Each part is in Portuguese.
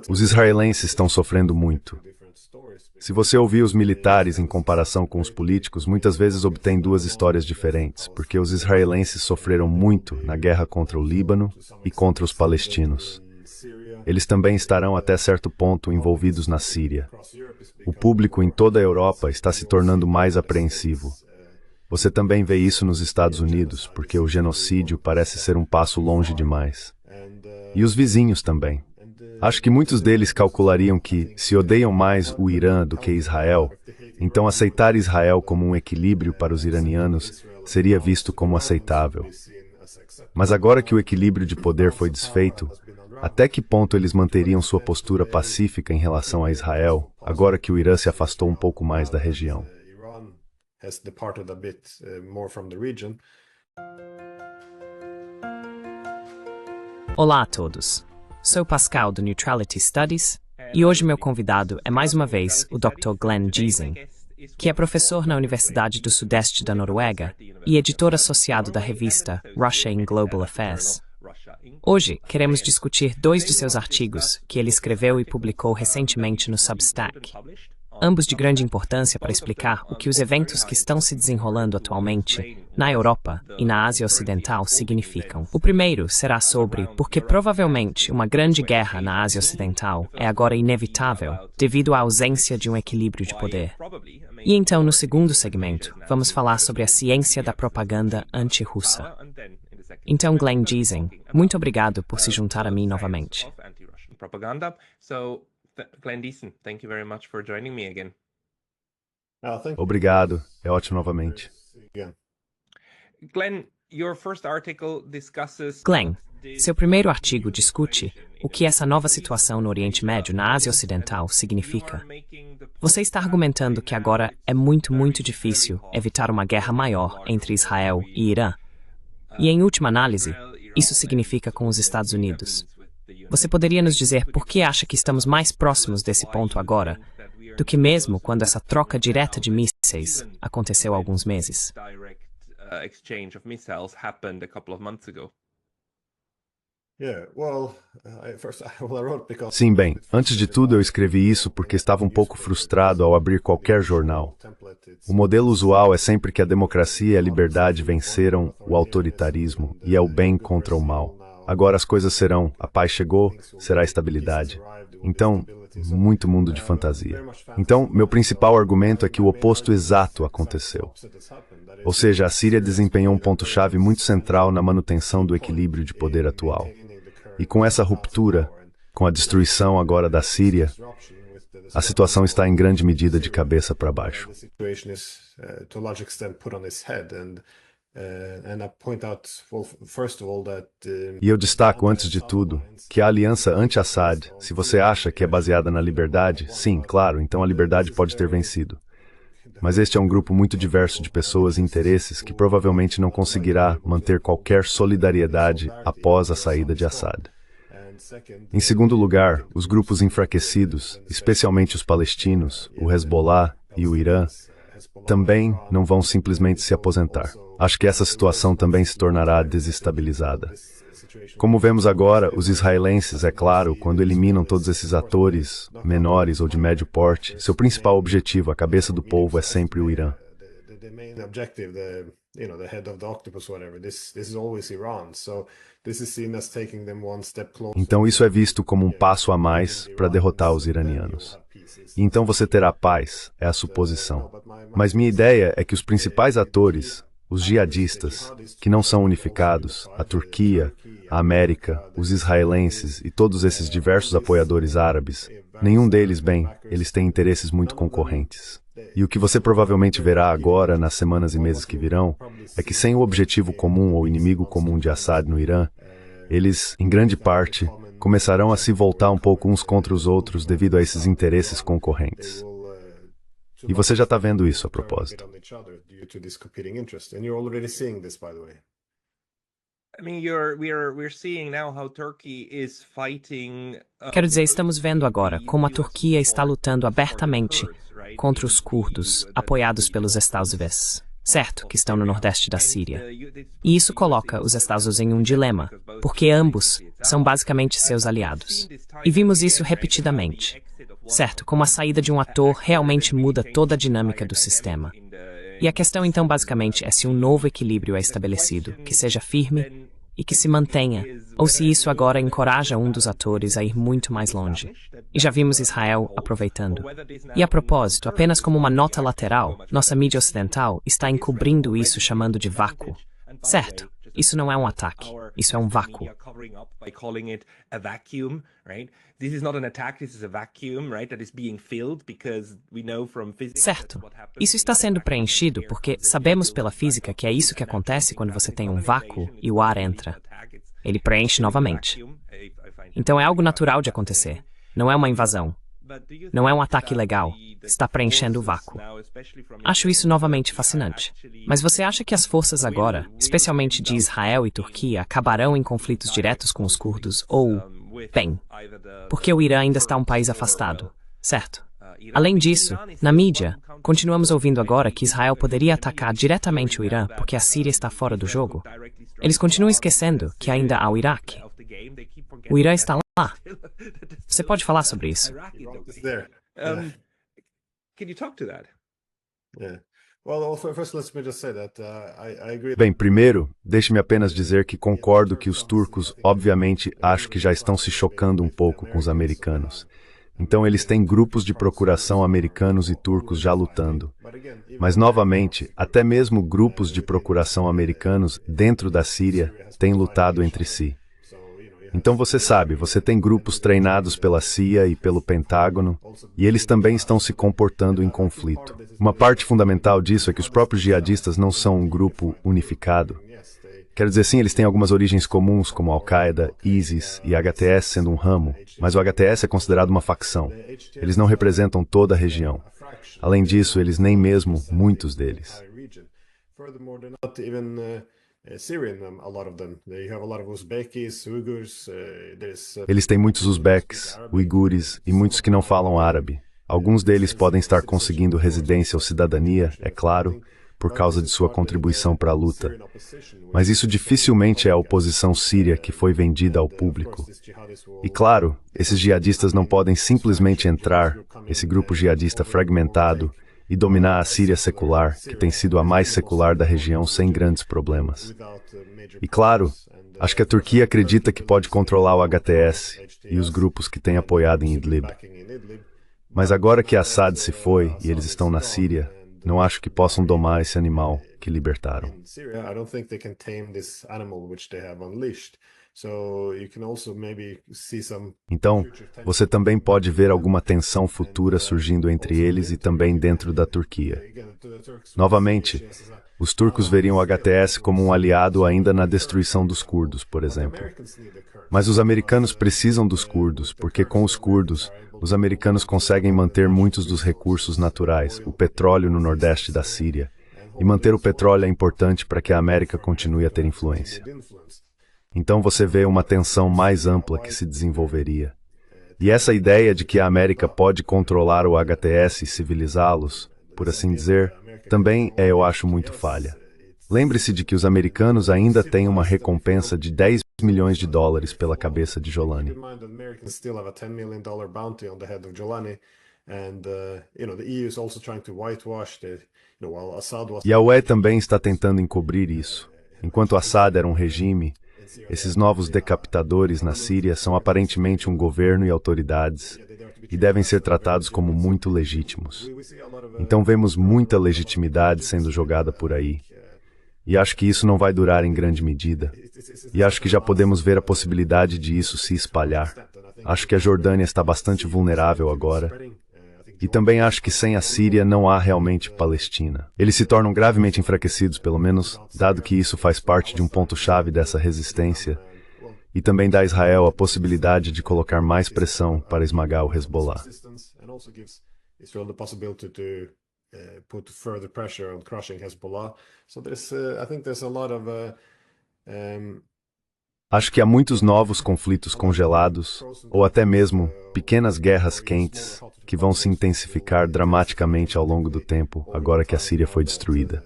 Os israelenses estão sofrendo muito. Se você ouvir os militares em comparação com os políticos, muitas vezes obtém duas histórias diferentes, porque os israelenses sofreram muito na guerra contra o Líbano e contra os palestinos. Eles também estarão até certo ponto envolvidos na Síria. O público em toda a Europa está se tornando mais apreensivo. Você também vê isso nos Estados Unidos, porque o genocídio parece ser um passo longe demais. E os vizinhos também. Acho que muitos deles calculariam que, se odeiam mais o Irã do que Israel, então aceitar Israel como um equilíbrio para os iranianos seria visto como aceitável. Mas agora que o equilíbrio de poder foi desfeito, até que ponto eles manteriam sua postura pacífica em relação a Israel, agora que o Irã se afastou um pouco mais da região? Olá a todos. Sou Pascal do Neutrality Studies e hoje meu convidado é mais uma vez o Dr. Glenn Giesen, que é professor na Universidade do Sudeste da Noruega e editor associado da revista Russia in Global Affairs. Hoje, queremos discutir dois de seus artigos que ele escreveu e publicou recentemente no Substack, ambos de grande importância para explicar o que os eventos que estão se desenrolando atualmente na Europa e na Ásia Ocidental significam. O primeiro será sobre por que provavelmente uma grande guerra na Ásia Ocidental é agora inevitável devido à ausência de um equilíbrio de poder. E então, no segundo segmento, vamos falar sobre a ciência da propaganda anti-russa. Então, Glenn Giesen, muito obrigado por se juntar a mim novamente. Glenn Giesen, thank you very much for joining me again. Obrigado, é ótimo novamente. Glenn, your first article discusses... Glenn, seu primeiro artigo discute o que essa nova situação no Oriente Médio, na Ásia Ocidental, significa. Você está argumentando que agora é muito difícil evitar uma guerra maior entre Israel e Irã. E, em última análise, isso significa com os Estados Unidos. Você poderia nos dizer por que acha que estamos mais próximos desse ponto agora do que mesmo quando essa troca direta de mísseis aconteceu há alguns meses? Sim, bem, antes de tudo eu escrevi isso porque estava um pouco frustrado ao abrir qualquer jornal. O modelo usual é sempre que a democracia e a liberdade venceram o autoritarismo e é o bem contra o mal. Agora as coisas serão, a paz chegou, será a estabilidade. Então, muito mundo de fantasia. Então, meu principal argumento é que o oposto exato aconteceu. Ou seja, a Síria desempenhou um ponto-chave muito central na manutenção do equilíbrio de poder atual. E com essa ruptura, com a destruição agora da Síria, a situação está em grande medida de cabeça para baixo. E eu destaco, antes de tudo, que a aliança anti-Assad, se você acha que é baseada na liberdade, sim, claro, então a liberdade pode ter vencido. Mas este é um grupo muito diverso de pessoas e interesses que provavelmente não conseguirá manter qualquer solidariedade após a saída de Assad. Em segundo lugar, os grupos enfraquecidos, especialmente os palestinos, o Hezbollah e o Irã, também não vão simplesmente se aposentar. Acho que essa situação também se tornará desestabilizada. Como vemos agora, os israelenses, é claro, quando eliminam todos esses atores menores ou de médio porte, seu principal objetivo, a cabeça do povo, é sempre o Irã. Então isso é visto como um passo a mais para derrotar os iranianos. E então você terá paz, é a suposição. Mas minha ideia é que os principais atores, os jihadistas, que não são unificados, a Turquia, a América, os israelenses e todos esses diversos apoiadores árabes, nenhum deles, bem, eles têm interesses muito concorrentes. E o que você provavelmente verá agora, nas semanas e meses que virão, é que sem o objetivo comum ou inimigo comum de Assad no Irã, eles, em grande parte, começarão a se voltar um pouco uns contra os outros devido a esses interesses concorrentes. E você já está vendo isso a propósito. Quero dizer, estamos vendo agora como a Turquia está lutando abertamente contra os curdos, apoiados pelos Estados Unidos, certo, que estão no nordeste da Síria. E isso coloca os Estados Unidos em um dilema, porque ambos são basicamente seus aliados. E vimos isso repetidamente. Certo, como a saída de um ator realmente muda toda a dinâmica do sistema. E a questão então basicamente é se um novo equilíbrio é estabelecido, que seja firme e que se mantenha, ou se isso agora encoraja um dos atores a ir muito mais longe. E já vimos Israel aproveitando. E a propósito, apenas como uma nota lateral, nossa mídia ocidental está encobrindo isso chamando de vácuo. Certo, isso não é um ataque, isso é um vácuo. Certo. Isso está sendo preenchido porque sabemos pela física que é isso que acontece quando você tem um vácuo e o ar entra. Ele preenche novamente. Então é algo natural de acontecer. Não é uma invasão. Não é um ataque ilegal. Está preenchendo o vácuo. Acho isso novamente fascinante. Mas você acha que as forças agora, especialmente de Israel e Turquia, acabarão em conflitos diretos com os curdos ou, bem, porque o Irã ainda está um país afastado, certo? Além disso, na mídia, continuamos ouvindo agora que Israel poderia atacar diretamente o Irã porque a Síria está fora do jogo. Eles continuam esquecendo que ainda há o Iraque. O Irã está lá. Você pode falar sobre isso? Can you talk to that? Bem, primeiro, deixe-me apenas dizer que concordo que os turcos, obviamente, acho que já estão se chocando um pouco com os americanos. Então eles têm grupos de procuração americanos e turcos já lutando. Mas, novamente, até mesmo grupos de procuração americanos dentro da Síria têm lutado entre si. Então você sabe, você tem grupos treinados pela CIA e pelo Pentágono, e eles também estão se comportando em conflito. Uma parte fundamental disso é que os próprios jihadistas não são um grupo unificado. Quero dizer, sim, eles têm algumas origens comuns, como Al-Qaeda, ISIS e HTS sendo um ramo, mas o HTS é considerado uma facção. Eles não representam toda a região. Além disso, eles nem mesmo muitos deles. Eles têm muitos uzbeques, uigures e muitos que não falam árabe. Alguns deles podem estar conseguindo residência ou cidadania, é claro, por causa de sua contribuição para a luta. Mas isso dificilmente é a oposição síria que foi vendida ao público. E claro, esses jihadistas não podem simplesmente entrar, esse grupo jihadista fragmentado, e dominar a Síria secular, que tem sido a mais secular da região sem grandes problemas. E claro, acho que a Turquia acredita que pode controlar o HTS e os grupos que têm apoiado em Idlib. Mas agora que Assad se foi e eles estão na Síria, não acho que possam domar esse animal que libertaram. Então, você também pode ver alguma tensão futura surgindo entre eles e também dentro da Turquia. Novamente, os turcos veriam o HTS como um aliado ainda na destruição dos curdos, por exemplo. Mas os americanos precisam dos curdos, porque com os curdos, os americanos conseguem manter muitos dos recursos naturais, o petróleo no nordeste da Síria. E manter o petróleo é importante para que a América continue a ter influência. Então você vê uma tensão mais ampla que se desenvolveria. E essa ideia de que a América pode controlar o HTS e civilizá-los, por assim dizer, também é, eu acho, muito falha. Lembre-se de que os americanos ainda têm uma recompensa de 10 milhões de dólares pela cabeça de Jolani. E a UE também está tentando encobrir isso. Enquanto Assad era um regime, esses novos decapitadores na Síria são aparentemente um governo e autoridades, e devem ser tratados como muito legítimos. Então vemos muita legitimidade sendo jogada por aí. E acho que isso não vai durar em grande medida. E acho que já podemos ver a possibilidade de isso se espalhar. Acho que a Jordânia está bastante vulnerável agora. E também acho que sem a Síria não há realmente Palestina. Eles se tornam gravemente enfraquecidos, pelo menos, dado que isso faz parte de um ponto-chave dessa resistência, e também dá a Israel a possibilidade de colocar mais pressão para esmagar o Hezbollah. Acho que há muitos novos conflitos congelados, ou até mesmo pequenas guerras quentes, que vão se intensificar dramaticamente ao longo do tempo, agora que a Síria foi destruída.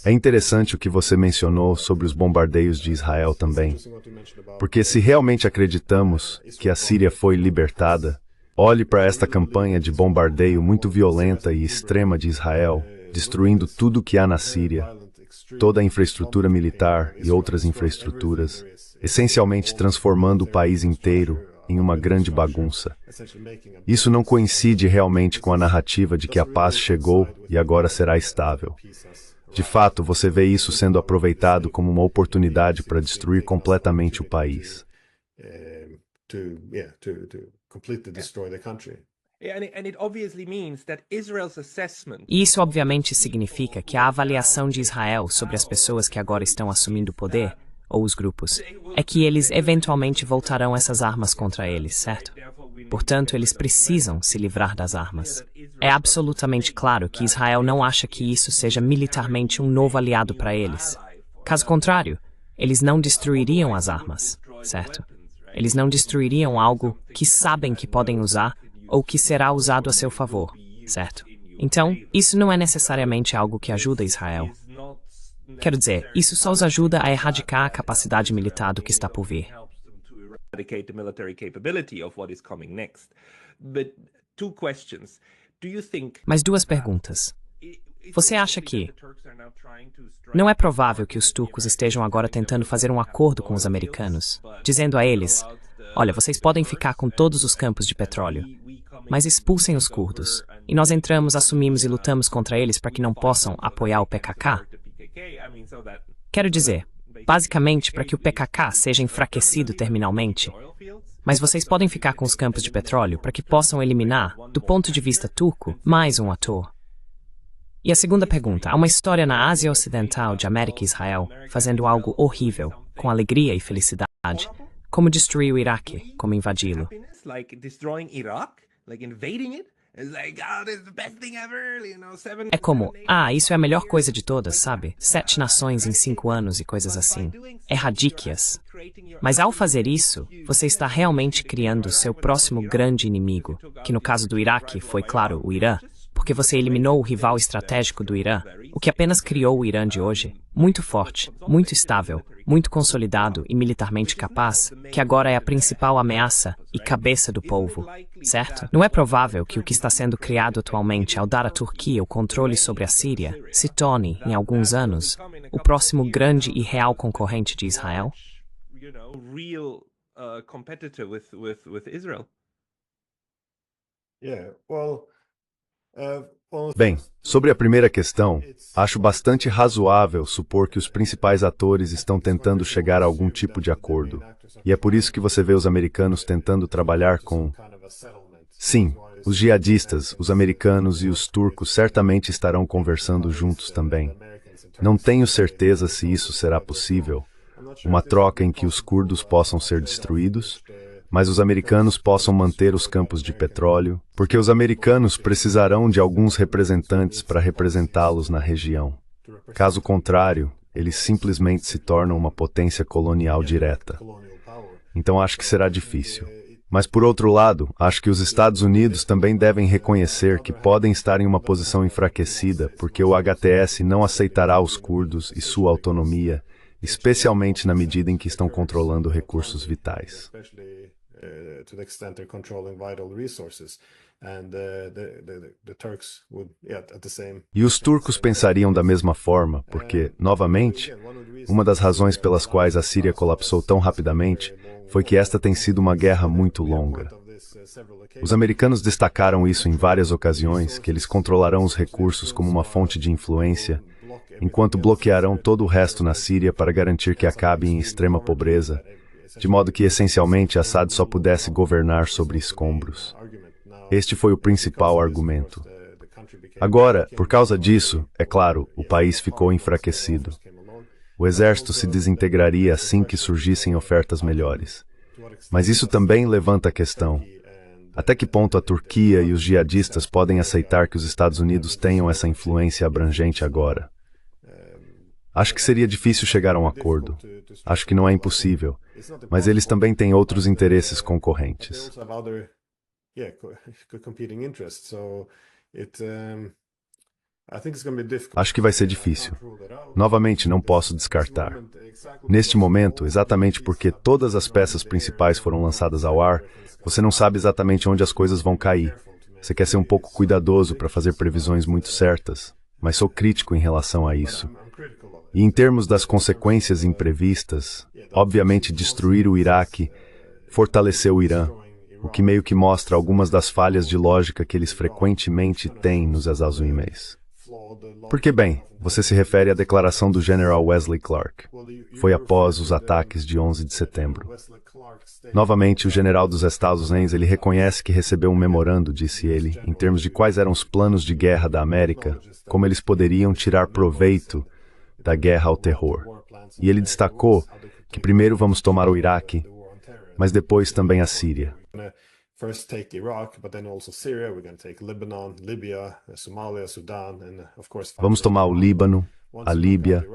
É interessante o que você mencionou sobre os bombardeios de Israel também, porque se realmente acreditamos que a Síria foi libertada, olhe para esta campanha de bombardeio muito violenta e extrema de Israel, destruindo tudo o que há na Síria, toda a infraestrutura militar e outras infraestruturas, essencialmente transformando o país inteiro em uma grande bagunça. Isso não coincide realmente com a narrativa de que a paz chegou e agora será estável. De fato, você vê isso sendo aproveitado como uma oportunidade para destruir completamente o país. E isso obviamente significa que a avaliação de Israel sobre as pessoas que agora estão assumindo o poder, ou os grupos, é que eles eventualmente voltarão essas armas contra eles, certo? Portanto, eles precisam se livrar das armas. É absolutamente claro que Israel não acha que isso seja militarmente um novo aliado para eles. Caso contrário, eles não destruiriam as armas, certo? Eles não destruiriam algo que sabem que podem usar ou que será usado a seu favor, certo? Então, isso não é necessariamente algo que ajuda Israel. Quero dizer, isso só os ajuda a erradicar a capacidade militar do que está por vir. Mas duas perguntas. Você acha que não é provável que os turcos estejam agora tentando fazer um acordo com os americanos, dizendo a eles, olha, vocês podem ficar com todos os campos de petróleo, mas expulsem os curdos, e nós entramos, assumimos e lutamos contra eles para que não possam apoiar o PKK? Quero dizer, basicamente para que o PKK seja enfraquecido terminalmente. Mas vocês podem ficar com os campos de petróleo para que possam eliminar, do ponto de vista turco, mais um ator. E a segunda pergunta, há uma história na Ásia Ocidental de América e Israel fazendo algo horrível, com alegria e felicidade, como destruir o Iraque, como invadi-lo. É como, isso é a melhor coisa de todas, sabe? 7 nações em 5 anos e coisas assim. Erradíquias. Mas ao fazer isso, você está realmente criando o seu próximo grande inimigo, que no caso do Iraque foi, claro, o Irã, porque você eliminou o rival estratégico do Irã, o que apenas criou o Irã de hoje, muito forte, muito estável, muito consolidado e militarmente capaz, que agora é a principal ameaça e cabeça do povo, certo? Não é provável que o que está sendo criado atualmente ao dar à Turquia o controle sobre a Síria se torne, em alguns anos, o próximo grande e real concorrente de Israel? Bem, sobre a primeira questão, acho bastante razoável supor que os principais atores estão tentando chegar a algum tipo de acordo. E é por isso que você vê os americanos tentando trabalhar com... Sim, os jihadistas, os americanos e os turcos certamente estarão conversando juntos também. Não tenho certeza se isso será possível, uma troca em que os curdos possam ser destruídos, mas os americanos possam manter os campos de petróleo, porque os americanos precisarão de alguns representantes para representá-los na região. Caso contrário, eles simplesmente se tornam uma potência colonial direta. Então acho que será difícil. Mas por outro lado, acho que os Estados Unidos também devem reconhecer que podem estar em uma posição enfraquecida, porque o HTS não aceitará os curdos e sua autonomia, especialmente na medida em que estão controlando recursos vitais. To the extent they're controlling vital resources, and the Turks would, at the same. E os turcos pensariam da mesma forma, porque, novamente, uma das razões pelas quais a Síria colapsou tão rapidamente foi que esta tem sido uma guerra muito longa. Os americanos destacaram isso em várias ocasiões, que eles controlarão os recursos como uma fonte de influência, enquanto bloquearão todo o resto na Síria para garantir que acabe em extrema pobreza, de modo que, essencialmente, Assad só pudesse governar sobre escombros. Este foi o principal argumento. Agora, por causa disso, é claro, o país ficou enfraquecido. O exército se desintegraria assim que surgissem ofertas melhores. Mas isso também levanta a questão: até que ponto a Turquia e os jihadistas podem aceitar que os Estados Unidos tenham essa influência abrangente agora? Acho que seria difícil chegar a um acordo. Acho que não é impossível. Mas eles também têm outros interesses concorrentes. Acho que vai ser difícil. Novamente, não posso descartar. Neste momento, exatamente porque todas as peças principais foram lançadas ao ar, você não sabe exatamente onde as coisas vão cair. Você quer ser um pouco cuidadoso para fazer previsões muito certas, mas sou crítico em relação a isso. E em termos das consequências imprevistas, obviamente destruir o Iraque fortaleceu o Irã, o que meio que mostra algumas das falhas de lógica que eles frequentemente têm nos exaustos. Porque, bem, você se refere à declaração do General Wesley Clark. Foi após os ataques de 11 de setembro. Novamente, o general dos Estados Unidos, ele reconhece que recebeu um memorando, disse ele, em termos de quais eram os planos de guerra da América, como eles poderiam tirar proveito da guerra ao terror. E ele destacou que primeiro vamos tomar o Iraque, mas depois também a Síria. First take Iraq, but then also Syria. We're going to take Lebanon, Libya, Somalia, Sudan, and of course. Vamos tomar o Líbano, a Líbia,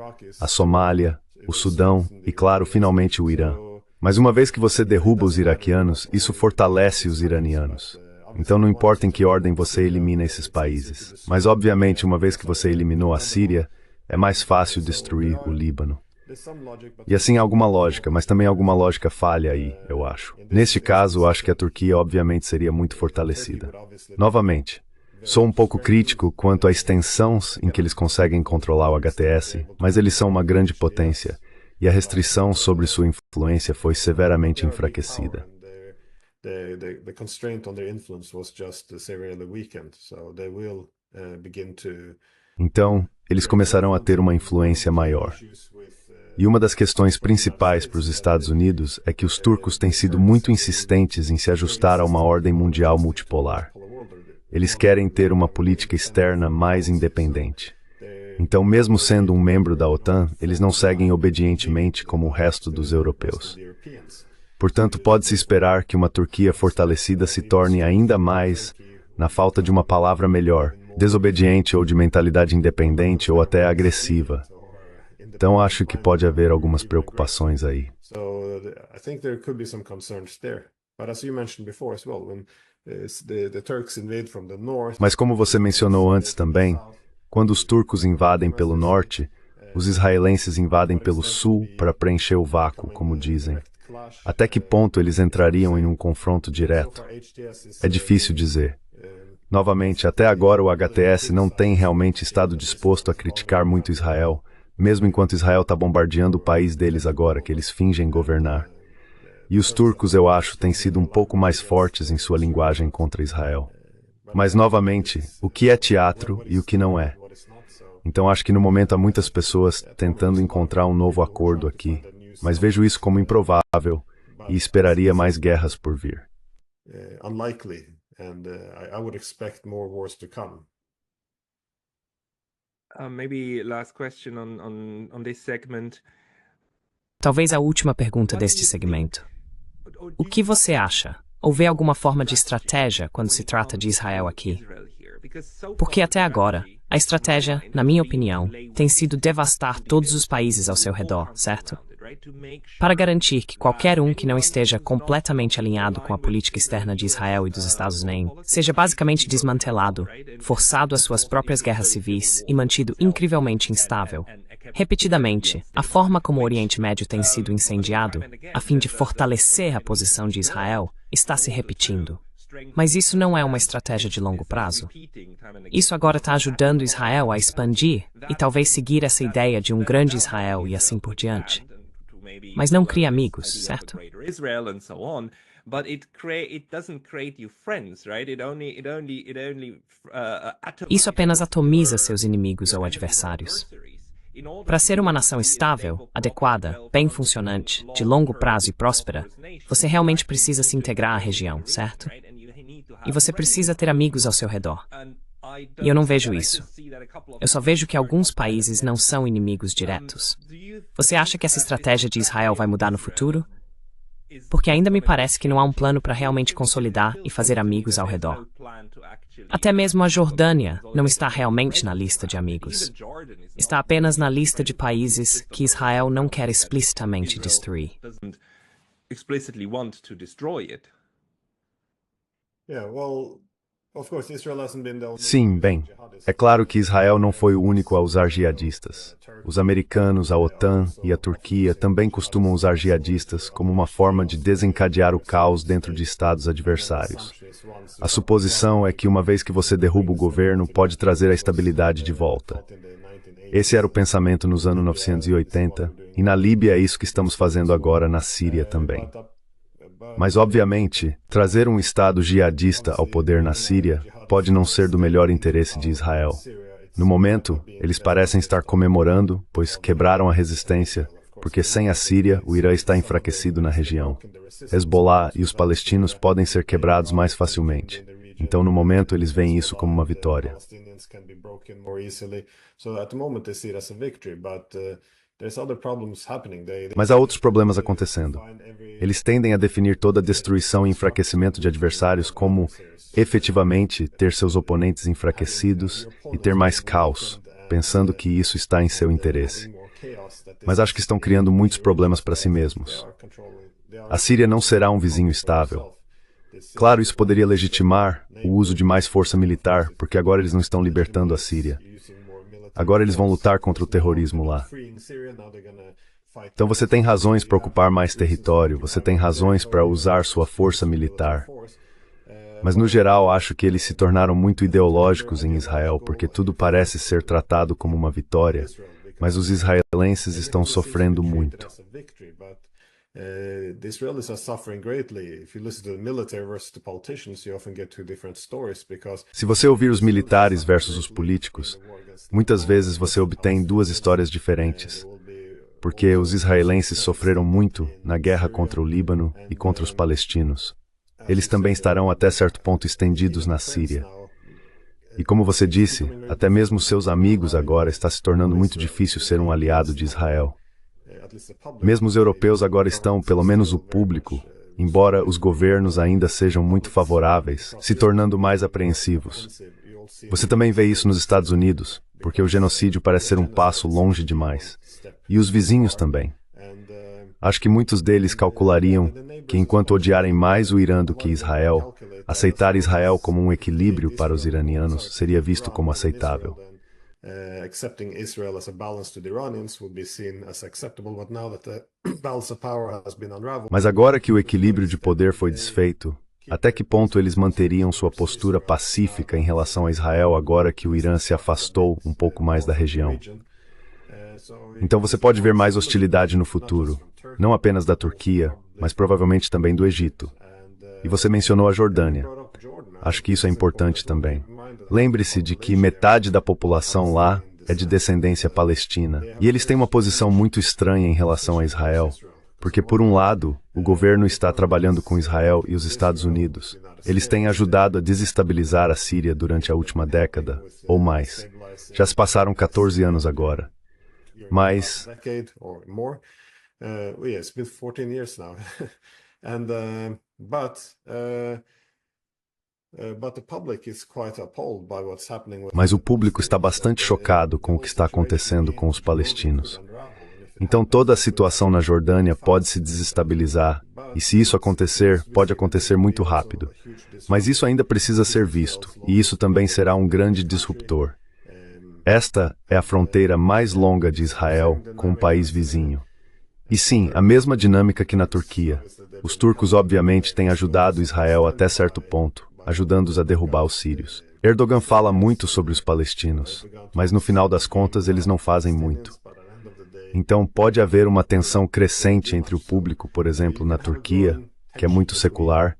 a Somália, o Sudão e, claro, finalmente o Irã. Mas uma vez que você derruba os iraquianos, isso fortalece os iranianos. Então não importa em que ordem você elimina esses países. Mas obviamente, uma vez que você eliminou a Síria, é mais fácil destruir o Líbano. E assim há alguma lógica, mas também alguma lógica falha aí, eu acho. Neste caso, acho que a Turquia obviamente seria muito fortalecida. Novamente, sou um pouco crítico quanto à extensão em que eles conseguem controlar o HTS, mas eles são uma grande potência, e a restrição sobre sua influência foi severamente enfraquecida. Então, eles começarão a ter uma influência maior. E uma das questões principais para os Estados Unidos é que os turcos têm sido muito insistentes em se ajustar a uma ordem mundial multipolar. Eles querem ter uma política externa mais independente. Então, mesmo sendo um membro da OTAN, eles não seguem obedientemente como o resto dos europeus. Portanto, pode-se esperar que uma Turquia fortalecida se torne ainda mais, na falta de uma palavra melhor, desobediente ou de mentalidade independente ou até agressiva. Então, acho que pode haver algumas preocupações aí. Mas como você mencionou antes também, quando os turcos invadem pelo norte, os israelenses invadem pelo sul para preencher o vácuo, como dizem. Até que ponto eles entrariam em um confronto direto? É difícil dizer. Novamente, até agora o HTS não tem realmente estado disposto a criticar muito Israel, mesmo enquanto Israel está bombardeando o país deles agora, que eles fingem governar. E os turcos, eu acho, têm sido um pouco mais fortes em sua linguagem contra Israel. Mas, novamente, o que é teatro e o que não é? Então, acho que no momento há muitas pessoas tentando encontrar um novo acordo aqui, mas vejo isso como improvável e esperaria mais guerras por vir. Unlikely, and I would expect more wars to come. Maybe last question on this segment. Talvez a última pergunta deste segmento. O que você acha? Ou vê alguma forma de estratégia quando se trata de Israel aqui? Porque até agora, a estratégia, na minha opinião, tem sido devastar todos os países ao seu redor, certo? Para garantir que qualquer um que não esteja completamente alinhado com a política externa de Israel e dos Estados Unidos seja basicamente desmantelado, forçado às suas próprias guerras civis e mantido incrivelmente instável. Repetidamente, a forma como o Oriente Médio tem sido incendiado, a fim de fortalecer a posição de Israel, está se repetindo. Mas isso não é uma estratégia de longo prazo. Isso agora está ajudando Israel a expandir e talvez seguir essa ideia de um grande Israel e assim por diante. Mas não cria amigos, certo? Isso apenas atomiza seus inimigos ou adversários. Para ser uma nação estável, adequada, bem funcionante, de longo prazo e próspera, você realmente precisa se integrar à região, certo? E você precisa ter amigos ao seu redor. E eu não vejo isso. Eu só vejo que alguns países não são inimigos diretos. Você acha que essa estratégia de Israel vai mudar no futuro? Porque ainda me parece que não há um plano para realmente consolidar e fazer amigos ao redor. Até mesmo a Jordânia não está realmente na lista de amigos. Está apenas na lista de países que Israel não quer explicitamente destruir. Sim, bem, é claro que Israel não foi o único a usar jihadistas. Os americanos, a OTAN e a Turquia também costumam usar jihadistas como uma forma de desencadear o caos dentro de estados adversários. A suposição é que uma vez que você derruba o governo, pode trazer a estabilidade de volta. Esse era o pensamento nos anos 1980, e na Líbia é isso que estamos fazendo agora na Síria também. Mas, obviamente, trazer um Estado jihadista ao poder na Síria pode não ser do melhor interesse de Israel. No momento, eles parecem estar comemorando, pois quebraram a resistência, porque sem a Síria, o Irã está enfraquecido na região. Hezbollah e os palestinos podem ser quebrados mais facilmente. Então, no momento, eles veem isso como uma vitória. Mas há outros problemas acontecendo. Eles tendem a definir toda a destruição e enfraquecimento de adversários como, efetivamente, ter seus oponentes enfraquecidos e ter mais caos, pensando que isso está em seu interesse. Mas acho que estão criando muitos problemas para si mesmos. A Síria não será um vizinho estável. Claro, isso poderia legitimar o uso de mais força militar, porque agora eles não estão libertando a Síria. Agora eles vão lutar contra o terrorismo lá. Então você tem razões para ocupar mais território, você tem razões para usar sua força militar. Mas no geral acho que eles se tornaram muito ideológicos em Israel, porque tudo parece ser tratado como uma vitória, mas os israelenses estão sofrendo muito. The Israelis are suffering greatly. If you listen to the military versus the politicians, you often get two different stories because Se você ouvir os militares versus os políticos, muitas vezes você obtém duas histórias diferentes, porque os israelenses sofreram muito na guerra contra o Líbano e contra os palestinos. Eles também estarão até certo ponto estendidos na Síria. E como você disse, até mesmo seus amigos agora está se tornando muito difícil ser um aliado de Israel. Mesmo os europeus agora estão, pelo menos o público, embora os governos ainda sejam muito favoráveis, se tornando mais apreensivos. Você também vê isso nos Estados Unidos, porque o genocídio parece ser um passo longe demais. E os vizinhos também. Acho que muitos deles calculariam que, enquanto odiarem mais o Irã do que Israel, aceitar Israel como um equilíbrio para os iranianos seria visto como aceitável. Accepting Israel as a balance to the Iranians would be seen as acceptable, but now that the balance of power has been unraveled. Mas agora que o equilíbrio de poder foi desfeito, até que ponto eles manteriam sua postura pacífica em relação a Israel agora que o Irã se afastou um pouco mais da região? Então você pode ver mais hostilidade no futuro, não apenas da Turquia, mas provavelmente também do Egito. E você mencionou a Jordânia. Acho que isso é importante também. Lembre-se de que metade da população lá é de descendência palestina. E eles têm uma posição muito estranha em relação a Israel, porque, por um lado, o governo está trabalhando com Israel e os Estados Unidos. Eles têm ajudado a desestabilizar a Síria durante a última década, ou mais. Já se passaram 14 anos agora. Mas Mas o público está bastante chocado com o que está acontecendo com os palestinos. Então toda a situação na Jordânia pode se desestabilizar, e se isso acontecer, pode acontecer muito rápido. Mas isso ainda precisa ser visto, e isso também será um grande disruptor. Esta é a fronteira mais longa de Israel com um país vizinho. E sim, a mesma dinâmica que na Turquia. Os turcos obviamente têm ajudado Israel até certo ponto, ajudando-os a derrubar os sírios. Erdogan fala muito sobre os palestinos, mas no final das contas eles não fazem muito. Então pode haver uma tensão crescente entre o público, por exemplo, na Turquia, que é muito secular,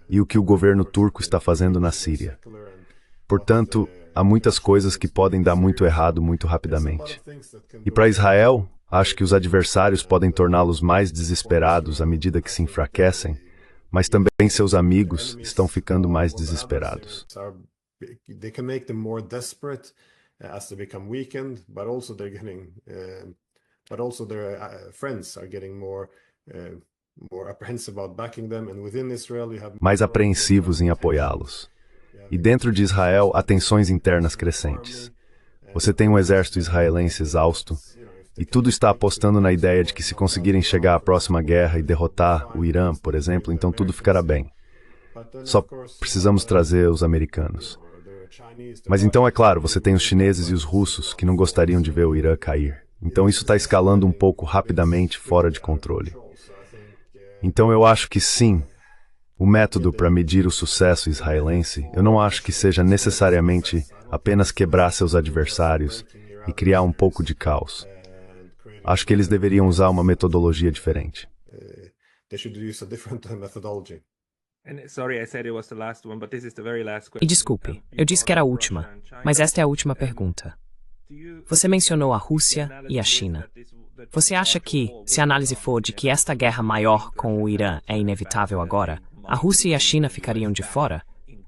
e o que o governo turco está fazendo na Síria. Portanto, há muitas coisas que podem dar muito errado muito rapidamente. E para Israel, acho que os adversários podem torná-los mais desesperados à medida que se enfraquecem, mas também seus amigos estão ficando mais desesperados. They can make them more desperate as they become weakened, but also they're getting, but also their friends are getting more apprehensive about backing them, and within Israel you have mais apreensivos em apoiá-los. E dentro de Israel há tensões internas crescentes. Você tem um exército israelense exausto, e tudo está apostando na ideia de que se conseguirem chegar à próxima guerra e derrotar o Irã, por exemplo, então tudo ficará bem. Só precisamos trazer os americanos. Mas então, é claro, você tem os chineses e os russos que não gostariam de ver o Irã cair. Então isso está escalando um pouco rapidamente fora de controle. Então eu acho que sim, o método para medir o sucesso israelense, eu não acho que seja necessariamente apenas quebrar seus adversários e criar um pouco de caos. Acho que eles deveriam usar uma metodologia diferente. E desculpe, eu disse que era a última, mas esta é a última pergunta. Você mencionou a Rússia e a China. Você acha que, se a análise for de que esta guerra maior com o Irã é inevitável agora, a Rússia e a China ficariam de fora?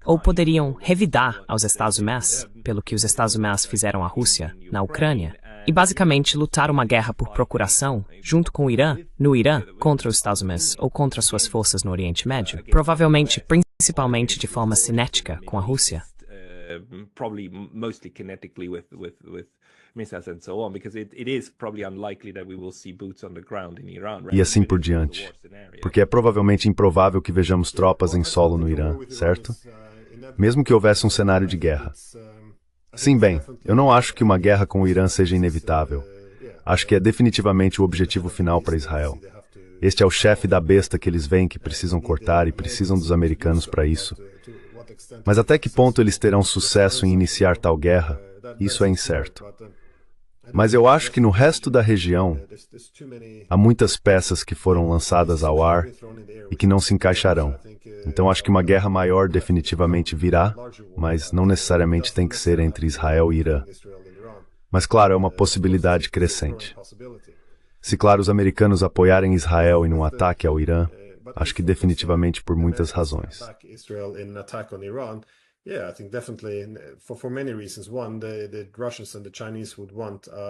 Ou poderiam revidar aos Estados Unidos, pelo que os Estados Unidos fizeram à Rússia, na Ucrânia, e basicamente lutar uma guerra por procuração, junto com o Irã, no Irã, contra os Estados Unidos ou contra suas forças no Oriente Médio, provavelmente, principalmente de forma cinética com a Rússia? Probably mostly kinetically with missiles and so on, because it is probably unlikely that we will see boots on the ground in Iran. E assim por diante. Porque é provavelmente improvável que vejamos tropas em solo no Irã, certo? Mesmo que houvesse um cenário de guerra. Sim, bem, eu não acho que uma guerra com o Irã seja inevitável. Acho que é definitivamente o objetivo final para Israel. Este é o chefe da besta que eles veem que precisam cortar e precisam dos americanos para isso. Mas até que ponto eles terão sucesso em iniciar tal guerra, isso é incerto. Mas eu acho que no resto da região, há muitas peças que foram lançadas ao ar e que não se encaixarão. Então acho que uma guerra maior definitivamente virá, mas não necessariamente tem que ser entre Israel e Irã. Mas claro, é uma possibilidade crescente. Se claro, os americanos apoiarem Israel em um ataque ao Irã, acho que definitivamente por muitas razões.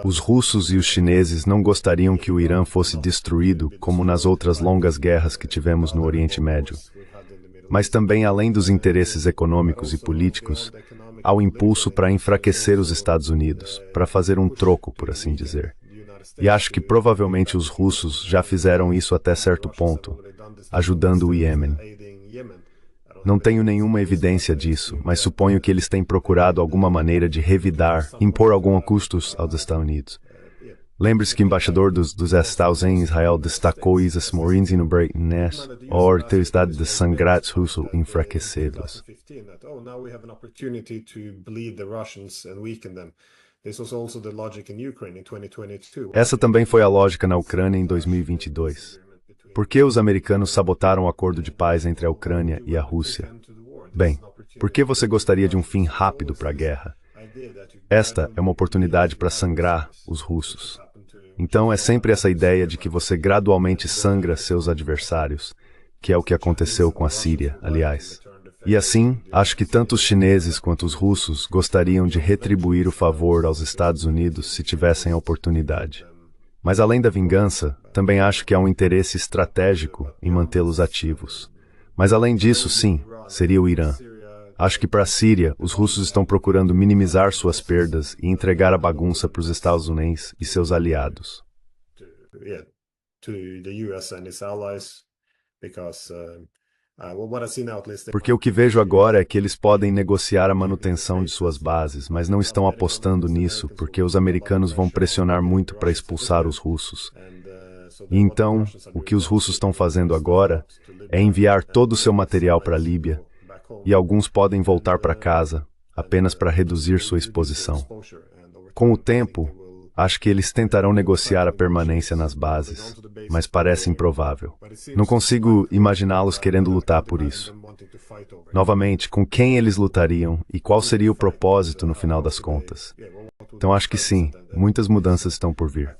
Os russos e os chineses não gostariam que o Irã fosse destruído, como nas outras longas guerras que tivemos no Oriente Médio. Mas também, além dos interesses econômicos e políticos, há o impulso para enfraquecer os Estados Unidos, para fazer um troco, por assim dizer. E acho que provavelmente os russos já fizeram isso até certo ponto, ajudando o Iêmen. Não tenho nenhuma evidência disso, mas suponho que eles têm procurado alguma maneira de revidar, impor alguns custos aos Estados Unidos. Lembre-se que o embaixador dos Estados em Israel destacou isso no Breitness, a autoridade de sangrados russos enfraquecidos. Essa também foi a lógica na Ucrânia em 2022. Por que os americanos sabotaram o acordo de paz entre a Ucrânia e a Rússia? Bem, por que você gostaria de um fim rápido para a guerra? Esta é uma oportunidade para sangrar os russos. Então é sempre essa ideia de que você gradualmente sangra seus adversários, que é o que aconteceu com a Síria, aliás. E assim, acho que tanto os chineses quanto os russos gostariam de retribuir o favor aos Estados Unidos se tivessem a oportunidade. Mas além da vingança, também acho que há um interesse estratégico em mantê-los ativos. Mas além disso, sim, seria o Irã. Acho que para a Síria, os russos estão procurando minimizar suas perdas e entregar a bagunça para os Estados Unidos e seus aliados. Porque o que vejo agora é que eles podem negociar a manutenção de suas bases, mas não estão apostando nisso, porque os americanos vão pressionar muito para expulsar os russos. E então, o que os russos estão fazendo agora é enviar todo o seu material para a Líbia, e alguns podem voltar para casa, apenas para reduzir sua exposição. Com o tempo, acho que eles tentarão negociar a permanência nas bases, mas parece improvável. Não consigo imaginá-los querendo lutar por isso. Novamente, com quem eles lutariam e qual seria o propósito no final das contas? Então acho que sim, muitas mudanças estão por vir.